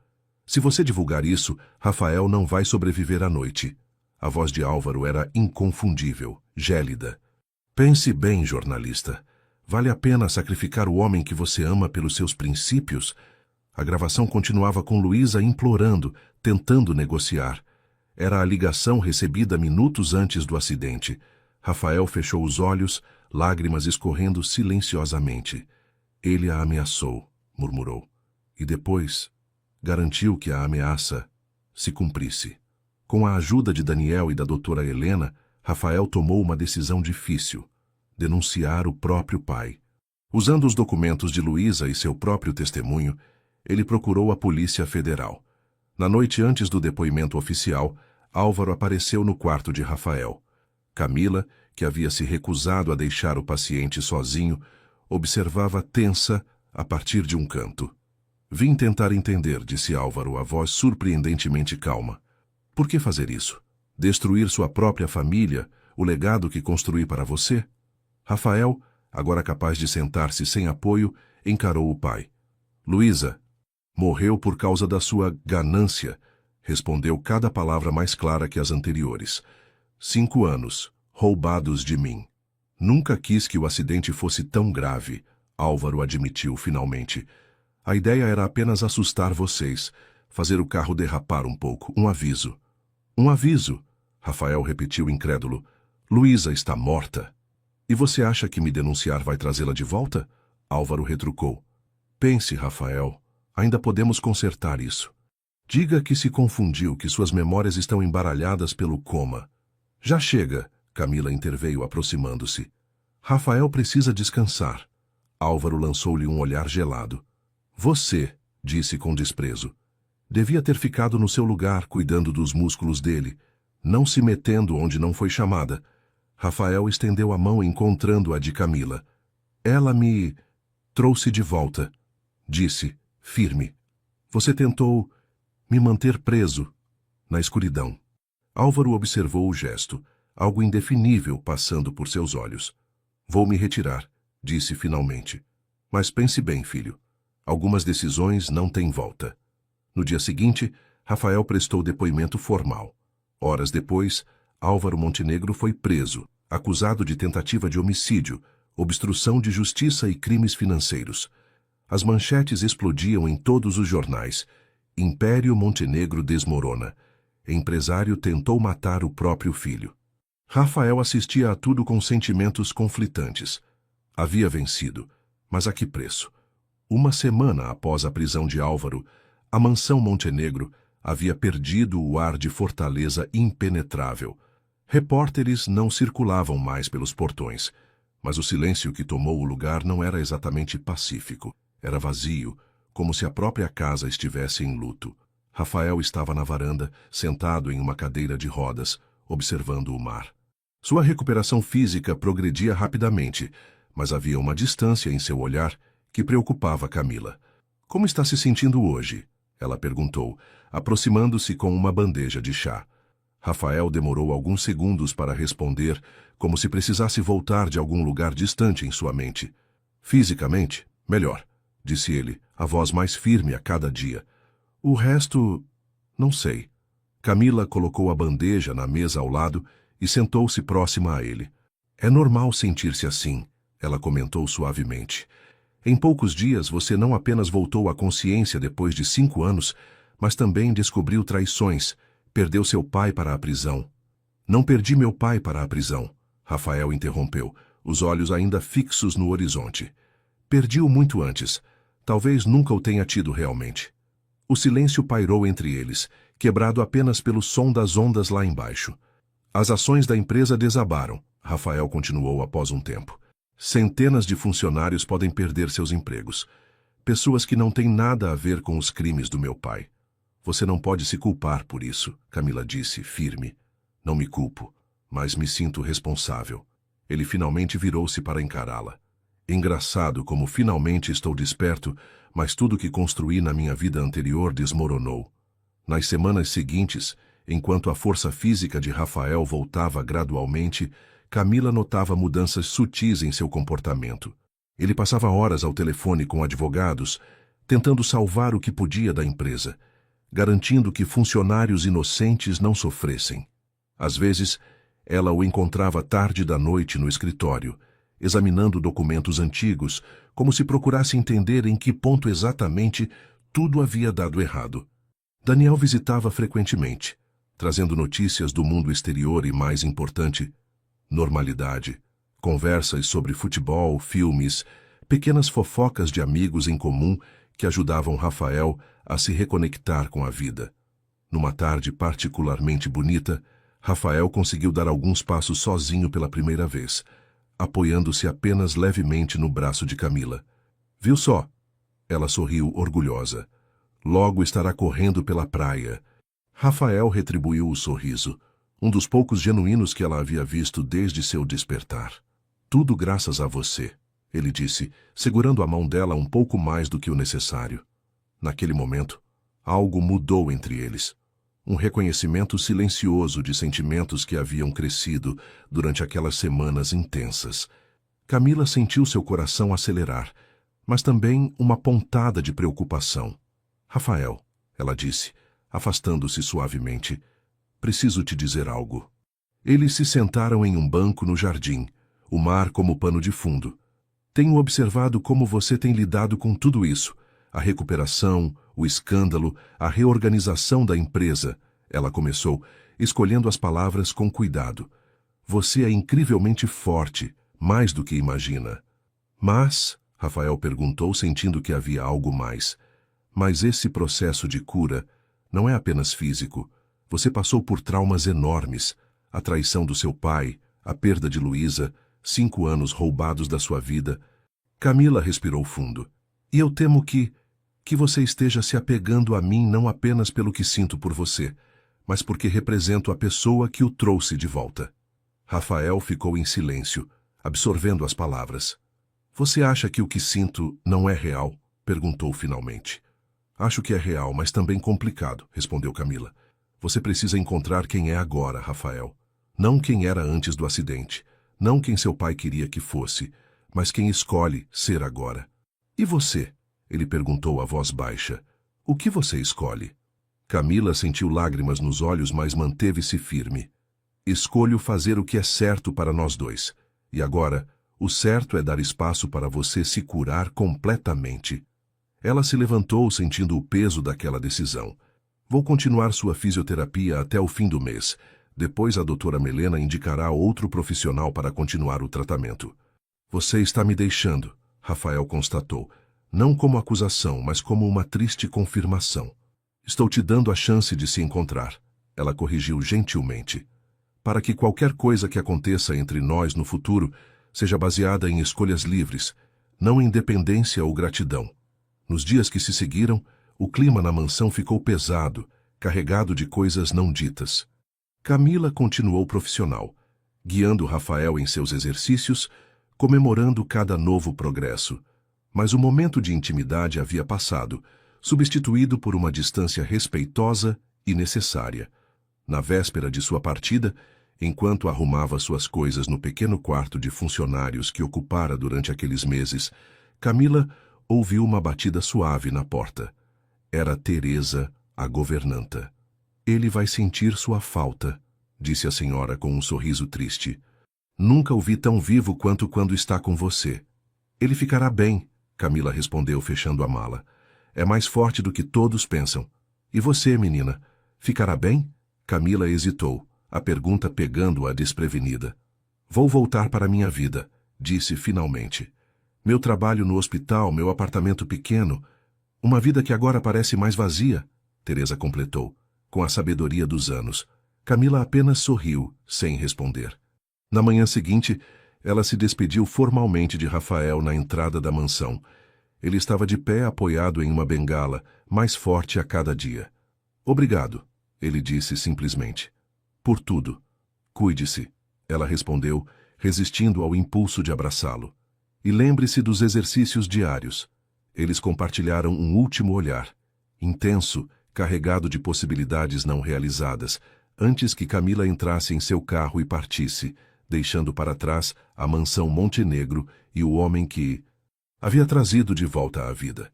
A: Se você divulgar isso, Rafael não vai sobreviver à noite. A voz de Álvaro era inconfundível, gélida. Pense bem, jornalista. Vale a pena sacrificar o homem que você ama pelos seus princípios? A gravação continuava com Luísa implorando, tentando negociar. Era a ligação recebida minutos antes do acidente. Rafael fechou os olhos, lágrimas escorrendo silenciosamente. Ele a ameaçou, murmurou. E depois, garantiu que a ameaça se cumprisse. Com a ajuda de Daniel e da doutora Helena, Rafael tomou uma decisão difícil: denunciar o próprio pai. Usando os documentos de Luísa e seu próprio testemunho, ele procurou a Polícia Federal. Na noite antes do depoimento oficial, Álvaro apareceu no quarto de Rafael. Camila, que havia se recusado a deixar o paciente sozinho, observava tensa a partir de um canto. Vim tentar entender, disse Álvaro, a voz surpreendentemente calma. Por que fazer isso? Destruir sua própria família, o legado que construí para você? Rafael, agora capaz de sentar-se sem apoio, encarou o pai. Luísa, morreu por causa da sua ganância, respondeu cada palavra mais clara que as anteriores. 5 anos, roubados de mim. Nunca quis que o acidente fosse tão grave, Álvaro admitiu finalmente. A ideia era apenas assustar vocês, fazer o carro derrapar um pouco, um aviso. Um aviso, Rafael repetiu incrédulo. Luísa está morta. E você acha que me denunciar vai trazê-la de volta? Álvaro retrucou. Pense, Rafael, ainda podemos consertar isso. Diga que se confundiu, que suas memórias estão embaralhadas pelo coma. Já chega, Camila interveio aproximando-se. Rafael precisa descansar. Álvaro lançou-lhe um olhar gelado. Você, disse com desprezo, devia ter ficado no seu lugar cuidando dos músculos dele, não se metendo onde não foi chamada. Rafael estendeu a mão encontrando a de Camila. Ela me trouxe de volta, disse, firme. Você tentou me manter preso na escuridão. Álvaro observou o gesto, algo indefinível passando por seus olhos. Vou me retirar, disse finalmente. Mas pense bem, filho. Algumas decisões não têm volta. No dia seguinte, Rafael prestou depoimento formal. Horas depois, Álvaro Montenegro foi preso, acusado de tentativa de homicídio, obstrução de justiça e crimes financeiros. As manchetes explodiam em todos os jornais. Império Montenegro desmorona. Empresário tentou matar o próprio filho. Rafael assistia a tudo com sentimentos conflitantes. Havia vencido, mas a que preço? Uma semana após a prisão de Álvaro, a mansão Montenegro havia perdido o ar de fortaleza impenetrável. Repórteres não circulavam mais pelos portões, mas o silêncio que tomou o lugar não era exatamente pacífico. Era vazio, como se a própria casa estivesse em luto. Rafael estava na varanda, sentado em uma cadeira de rodas, observando o mar. Sua recuperação física progredia rapidamente, mas havia uma distância em seu olhar que preocupava Camila. "Como está se sentindo hoje?" ela perguntou, aproximando-se com uma bandeja de chá. Rafael demorou alguns segundos para responder, como se precisasse voltar de algum lugar distante em sua mente. "Fisicamente, melhor", disse ele, a voz mais firme a cada dia. "O resto, não sei." Camila colocou a bandeja na mesa ao lado e sentou-se próxima a ele. "É normal sentir-se assim", ela comentou suavemente. "Em poucos dias você não apenas voltou à consciência depois de 5 anos, mas também descobriu traições, perdeu seu pai para a prisão." "Não perdi meu pai para a prisão", Rafael interrompeu, os olhos ainda fixos no horizonte. "Perdi-o muito antes. Talvez nunca o tenha tido realmente." O silêncio pairou entre eles, quebrado apenas pelo som das ondas lá embaixo. "As ações da empresa desabaram", Rafael continuou após um tempo. "Centenas de funcionários podem perder seus empregos. Pessoas que não têm nada a ver com os crimes do meu pai." "Você não pode se culpar por isso", Camila disse, firme. "Não me culpo, mas me sinto responsável." Ele finalmente virou-se para encará-la. "Engraçado como finalmente estou desperto, mas tudo que construí na minha vida anterior desmoronou." Nas semanas seguintes, enquanto a força física de Rafael voltava gradualmente, Camila notava mudanças sutis em seu comportamento. Ele passava horas ao telefone com advogados, tentando salvar o que podia da empresa, garantindo que funcionários inocentes não sofressem. Às vezes, ela o encontrava tarde da noite no escritório, examinando documentos antigos, como se procurasse entender em que ponto exatamente tudo havia dado errado. Daniel visitava frequentemente, trazendo notícias do mundo exterior e, mais importante, normalidade. Conversas sobre futebol, filmes, pequenas fofocas de amigos em comum que ajudavam Rafael a se reconectar com a vida. Numa tarde particularmente bonita, Rafael conseguiu dar alguns passos sozinho pela primeira vez, apoiando-se apenas levemente no braço de Camila. "Viu só?" Ela sorriu orgulhosa. "Logo estará correndo pela praia." Rafael retribuiu o sorriso, um dos poucos genuínos que ela havia visto desde seu despertar. "Tudo graças a você", ele disse, segurando a mão dela um pouco mais do que o necessário. Naquele momento, algo mudou entre eles. Um reconhecimento silencioso de sentimentos que haviam crescido durante aquelas semanas intensas. Camila sentiu seu coração acelerar, mas também uma pontada de preocupação. "Rafael", ela disse, afastando-se suavemente, "preciso te dizer algo." Eles se sentaram em um banco no jardim, o mar como pano de fundo. "Tenho observado como você tem lidado com tudo isso. A recuperação, o escândalo, a reorganização da empresa", ela começou, escolhendo as palavras com cuidado. "Você é incrivelmente forte, mais do que imagina." "Mas", Rafael perguntou, sentindo que havia algo mais, "mas esse processo de cura não é apenas físico. Você passou por traumas enormes, a traição do seu pai, a perda de Luísa, 5 anos roubados da sua vida." Camila respirou fundo. "E eu temo que você esteja se apegando a mim não apenas pelo que sinto por você, mas porque represento a pessoa que o trouxe de volta." Rafael ficou em silêncio, absorvendo as palavras. "Você acha que o que sinto não é real?" perguntou finalmente. "Acho que é real, mas também complicado", respondeu Camila. "Você precisa encontrar quem é agora, Rafael. Não quem era antes do acidente, não quem seu pai queria que fosse, mas quem escolhe ser agora." "E você?" ele perguntou a voz baixa. "O que você escolhe?" Camila sentiu lágrimas nos olhos, mas manteve-se firme. Escolho fazer o que é certo para nós dois. E agora, o certo é dar espaço para você se curar completamente. Ela se levantou sentindo o peso daquela decisão. Vou continuar sua fisioterapia até o fim do mês. Depois a doutora Melena indicará outro profissional para continuar o tratamento. Você está me deixando, Rafael constatou, não como acusação, mas como uma triste confirmação. Estou te dando a chance de se encontrar. Ela corrigiu gentilmente. Para que qualquer coisa que aconteça entre nós no futuro seja baseada em escolhas livres, não em dependência ou gratidão. Nos dias que se seguiram, o clima na mansão ficou pesado, carregado de coisas não ditas. Camila continuou profissional, guiando Rafael em seus exercícios, comemorando cada novo progresso. Mas o momento de intimidade havia passado, substituído por uma distância respeitosa e necessária. Na véspera de sua partida, enquanto arrumava suas coisas no pequeno quarto de funcionários que ocupara durante aqueles meses, Camila ouviu uma batida suave na porta. Era Teresa, a governanta. Ele vai sentir sua falta, disse a senhora com um sorriso triste. Nunca o vi tão vivo quanto quando está com você. Ele ficará bem, Camila respondeu fechando a mala. É mais forte do que todos pensam. E você, menina, ficará bem? Camila hesitou, a pergunta pegando-a desprevenida. Vou voltar para minha vida, disse finalmente. Meu trabalho no hospital, meu apartamento pequeno, uma vida que agora parece mais vazia, Teresa completou, com a sabedoria dos anos. Camila apenas sorriu, sem responder. Na manhã seguinte, ela se despediu formalmente de Rafael na entrada da mansão. Ele estava de pé apoiado em uma bengala, mais forte a cada dia. Obrigado, ele disse simplesmente. Por tudo. Cuide-se, ela respondeu, resistindo ao impulso de abraçá-lo. E lembre-se dos exercícios diários. Eles compartilharam um último olhar, intenso, carregado de possibilidades não realizadas, antes que Camila entrasse em seu carro e partisse, deixando para trás a mansão Montenegro e o homem que havia trazido de volta à vida.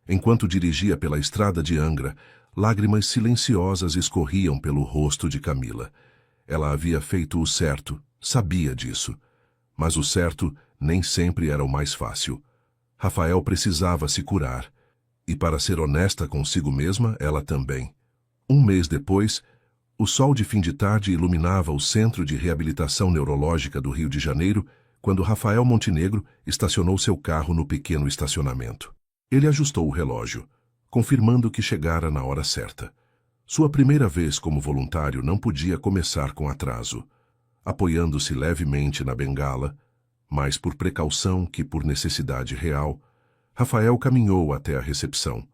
A: Enquanto dirigia pela estrada de Angra, lágrimas silenciosas escorriam pelo rosto de Camila. Ela havia feito o certo, sabia disso. Mas o certo nem sempre era o mais fácil. Rafael precisava se curar. E para ser honesta consigo mesma, ela também. Um mês depois, o sol de fim de tarde iluminava o Centro de Reabilitação Neurológica do Rio de Janeiro, quando Rafael Montenegro estacionou seu carro no pequeno estacionamento. Ele ajustou o relógio, confirmando que chegara na hora certa. Sua primeira vez como voluntário não podia começar com atraso. Apoiando-se levemente na bengala, mais por precaução que por necessidade real, Rafael caminhou até a recepção.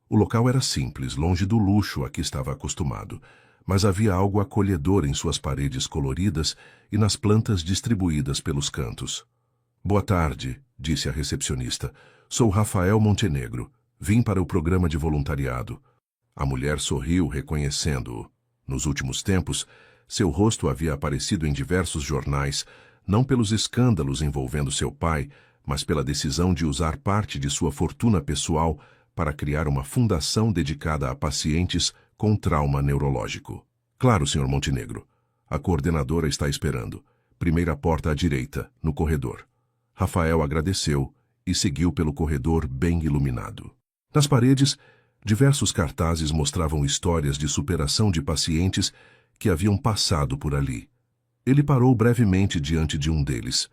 A: O local era simples, longe do luxo a que estava acostumado, mas havia algo acolhedor em suas paredes coloridas e nas plantas distribuídas pelos cantos. Boa tarde, disse a recepcionista. Sou Rafael Montenegro. Vim para o programa de voluntariado. A mulher sorriu, reconhecendo-o. Nos últimos tempos, seu rosto havia aparecido em diversos jornais, não pelos escândalos envolvendo seu pai, mas pela decisão de usar parte de sua fortuna pessoal para criar uma fundação dedicada a pacientes com trauma neurológico. Claro, Sr. Montenegro. A coordenadora está esperando. Primeira porta à direita, no corredor. Rafael agradeceu e seguiu pelo corredor bem iluminado. Nas paredes, diversos cartazes mostravam histórias de superação de pacientes que haviam passado por ali. Ele parou brevemente diante de um deles,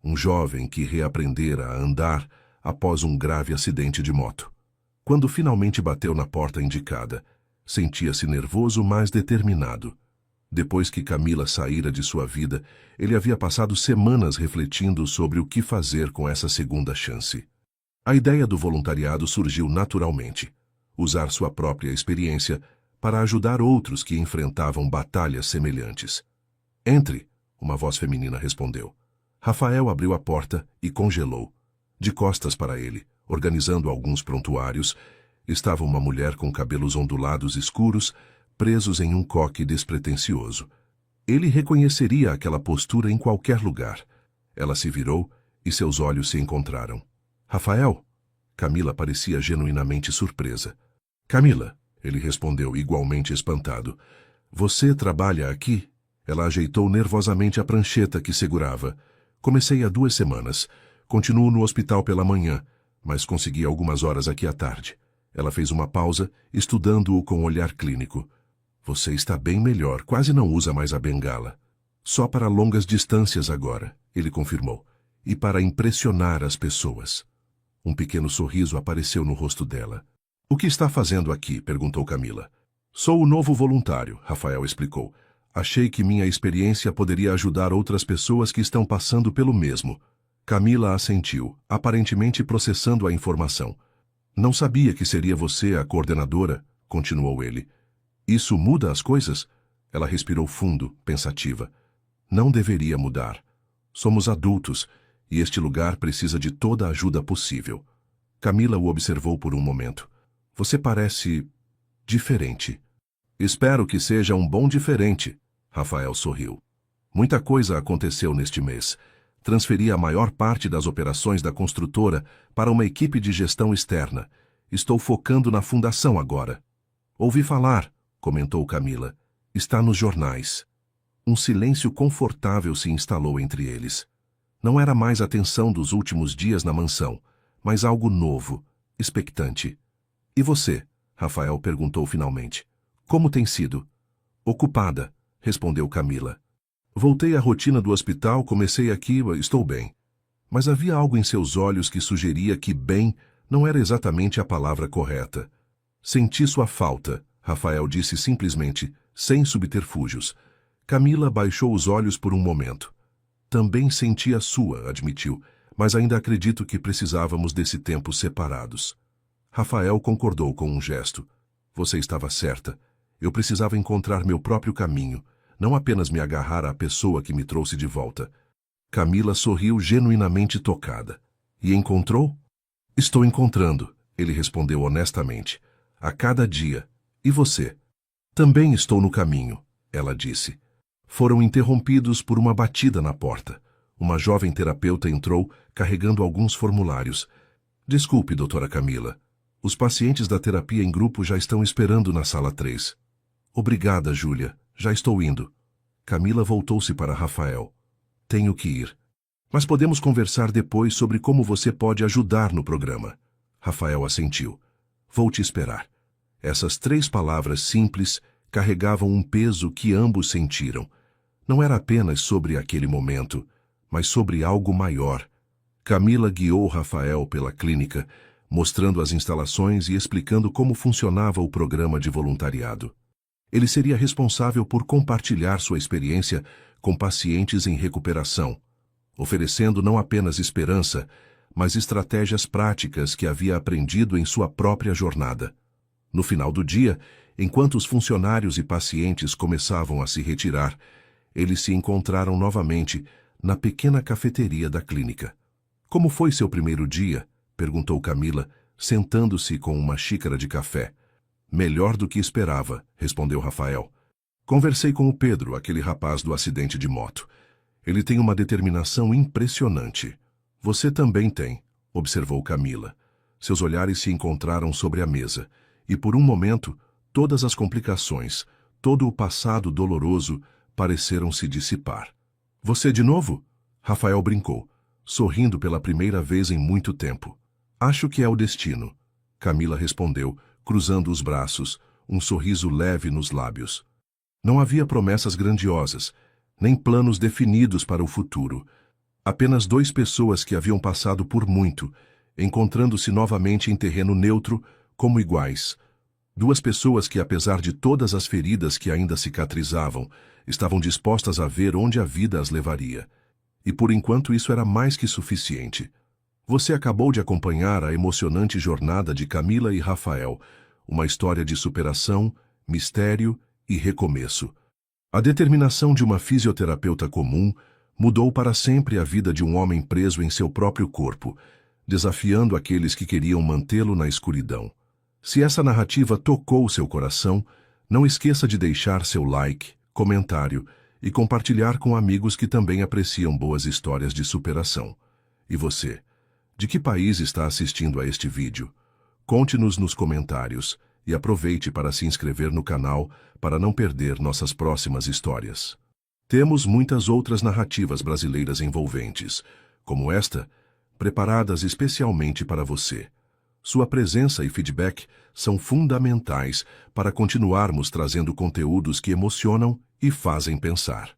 A: um jovem que reaprendera a andar após um grave acidente de moto. Quando finalmente bateu na porta indicada, sentia-se nervoso, mas determinado. Depois que Camila saíra de sua vida, ele havia passado semanas refletindo sobre o que fazer com essa segunda chance. A ideia do voluntariado surgiu naturalmente. Usar sua própria experiência para ajudar outros que enfrentavam batalhas semelhantes. Entre, uma voz feminina respondeu. Rafael abriu a porta e congelou. De costas para ele, organizando alguns prontuários, estava uma mulher com cabelos ondulados escuros, presos em um coque despretensioso. Ele reconheceria aquela postura em qualquer lugar. Ela se virou e seus olhos se encontraram. Rafael? Camila parecia genuinamente surpresa. Camila, ele respondeu igualmente espantado. Você trabalha aqui? Ela ajeitou nervosamente a prancheta que segurava. Comecei há 2 semanas. Continuo no hospital pela manhã, mas consegui algumas horas aqui à tarde. Ela fez uma pausa, estudando-o com olhar clínico. Você está bem melhor, quase não usa mais a bengala. Só para longas distâncias agora, ele confirmou. E para impressionar as pessoas. Um pequeno sorriso apareceu no rosto dela. O que está fazendo aqui? Perguntou Camila. Sou o novo voluntário, Rafael explicou. Achei que minha experiência poderia ajudar outras pessoas que estão passando pelo mesmo. Camila assentiu, aparentemente processando a informação. Não sabia que seria você a coordenadora, continuou ele. Isso muda as coisas? Ela respirou fundo, pensativa. Não deveria mudar. Somos adultos, e este lugar precisa de toda a ajuda possível. Camila o observou por um momento. Você parece diferente. Espero que seja um bom diferente, Rafael sorriu. Muita coisa aconteceu neste mês. Transferi a maior parte das operações da construtora para uma equipe de gestão externa. Estou focando na fundação agora. Ouvi falar, comentou Camila. Está nos jornais. Um silêncio confortável se instalou entre eles. Não era mais a tensão dos últimos dias na mansão, mas algo novo, expectante. E você? Rafael perguntou finalmente. Como tem sido? Ocupada, respondeu Camila. Voltei à rotina do hospital, comecei aqui, estou bem. Mas havia algo em seus olhos que sugeria que bem não era exatamente a palavra correta. Senti sua falta, Rafael disse simplesmente, sem subterfúgios. Camila baixou os olhos por um momento. Também senti a sua, admitiu, mas ainda acredito que precisávamos desse tempo separados. Rafael concordou com um gesto. Você estava certa. Eu precisava encontrar meu próprio caminho, não apenas me agarrar à pessoa que me trouxe de volta. Camila sorriu genuinamente tocada. E encontrou? Estou encontrando, ele respondeu honestamente. A cada dia. E você? Também estou no caminho, ela disse. Foram interrompidos por uma batida na porta. Uma jovem terapeuta entrou, carregando alguns formulários. Desculpe, doutora Camila. Os pacientes da terapia em grupo já estão esperando na sala 3. Obrigada, Júlia. Já estou indo. Camila voltou-se para Rafael. Tenho que ir. Mas podemos conversar depois sobre como você pode ajudar no programa. Rafael assentiu. Vou te esperar. Essas 3 palavras simples carregavam um peso que ambos sentiram. Não era apenas sobre aquele momento, mas sobre algo maior. Camila guiou Rafael pela clínica, mostrando as instalações e explicando como funcionava o programa de voluntariado. Ele seria responsável por compartilhar sua experiência com pacientes em recuperação, oferecendo não apenas esperança, mas estratégias práticas que havia aprendido em sua própria jornada. No final do dia, enquanto os funcionários e pacientes começavam a se retirar, eles se encontraram novamente na pequena cafeteria da clínica. Como foi seu primeiro dia? Perguntou Camila, sentando-se com uma xícara de café. Melhor do que esperava, respondeu Rafael. Conversei com o Pedro, aquele rapaz do acidente de moto. Ele tem uma determinação impressionante. Você também tem, observou Camila. Seus olhares se encontraram sobre a mesa, e por um momento, todas as complicações, todo o passado doloroso, pareceram se dissipar. Você de novo? Rafael brincou, sorrindo pela primeira vez em muito tempo. Acho que é o destino. Camila respondeu, cruzando os braços, um sorriso leve nos lábios. Não havia promessas grandiosas, nem planos definidos para o futuro. Apenas 2 pessoas que haviam passado por muito, encontrando-se novamente em terreno neutro, como iguais. 2 pessoas que, apesar de todas as feridas que ainda cicatrizavam, estavam dispostas a ver onde a vida as levaria. E por enquanto isso era mais que suficiente. Você acabou de acompanhar a emocionante jornada de Camila e Rafael, uma história de superação, mistério e recomeço. A determinação de uma fisioterapeuta comum mudou para sempre a vida de um homem preso em seu próprio corpo, desafiando aqueles que queriam mantê-lo na escuridão. Se essa narrativa tocou seu coração, não esqueça de deixar seu like, comentário e compartilhar com amigos que também apreciam boas histórias de superação. E você? De que país está assistindo a este vídeo? Conte-nos nos comentários e aproveite para se inscrever no canal para não perder nossas próximas histórias. Temos muitas outras narrativas brasileiras envolventes, como esta, preparadas especialmente para você. Sua presença e feedback são fundamentais para continuarmos trazendo conteúdos que emocionam e fazem pensar.